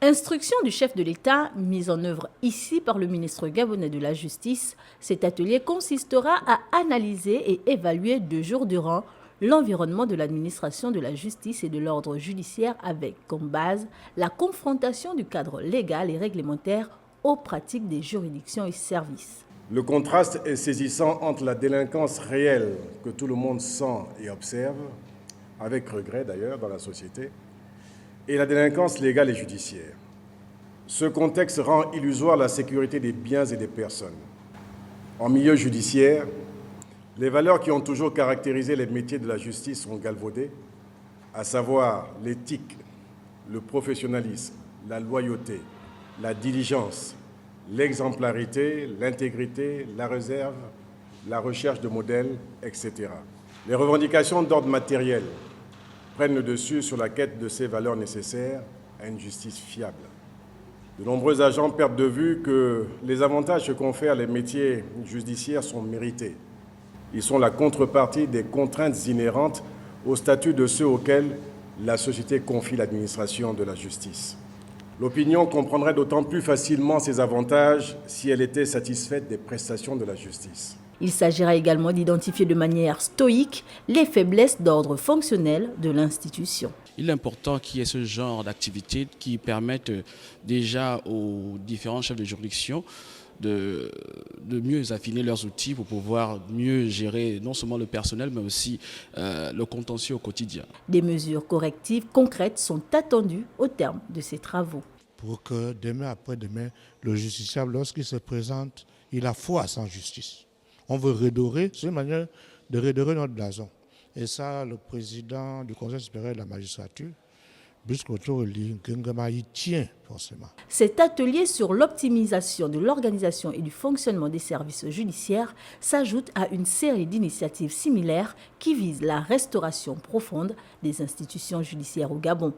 Instruction du chef de l'État, mise en œuvre ici par le ministre gabonais de la Justice, cet atelier consistera à analyser et évaluer 2 jours durant l'environnement de l'administration de la justice et de l'ordre judiciaire avec comme base la confrontation du cadre légal et réglementaire aux pratiques des juridictions et services. Le contraste est saisissant entre la délinquance réelle que tout le monde sent et observe, avec regret d'ailleurs dans la société, et la délinquance légale et judiciaire. Ce contexte rend illusoire la sécurité des biens et des personnes. En milieu judiciaire, les valeurs qui ont toujours caractérisé les métiers de la justice sont galvaudées, à savoir l'éthique, le professionnalisme, la loyauté, la diligence, l'exemplarité, l'intégrité, la réserve, la recherche de modèles, etc. Les revendications d'ordre matériel prennent le dessus sur la quête de ces valeurs nécessaires à une justice fiable. De nombreux agents perdent de vue que les avantages que confèrent les métiers judiciaires sont mérités. Ils sont la contrepartie des contraintes inhérentes au statut de ceux auxquels la société confie l'administration de la justice. L'opinion comprendrait d'autant plus facilement ces avantages si elle était satisfaite des prestations de la justice. Il s'agira également d'identifier de manière stoïque les faiblesses d'ordre fonctionnel de l'institution. Il est important qu'il y ait ce genre d'activités qui permettent déjà aux différents chefs de juridiction de mieux affiner leurs outils pour pouvoir mieux gérer non seulement le personnel mais aussi le contentieux au quotidien. Des mesures correctives concrètes sont attendues au terme de ces travaux. Pour que demain, après-demain, le justiciable, lorsqu'il se présente, il a foi à sa justice. On veut redorer, c'est une manière de redorer notre blason. Et ça, le président du Conseil supérieur de la magistrature, il tient forcément. Cet atelier sur l'optimisation de l'organisation et du fonctionnement des services judiciaires s'ajoute à une série d'initiatives similaires qui visent la restauration profonde des institutions judiciaires au Gabon.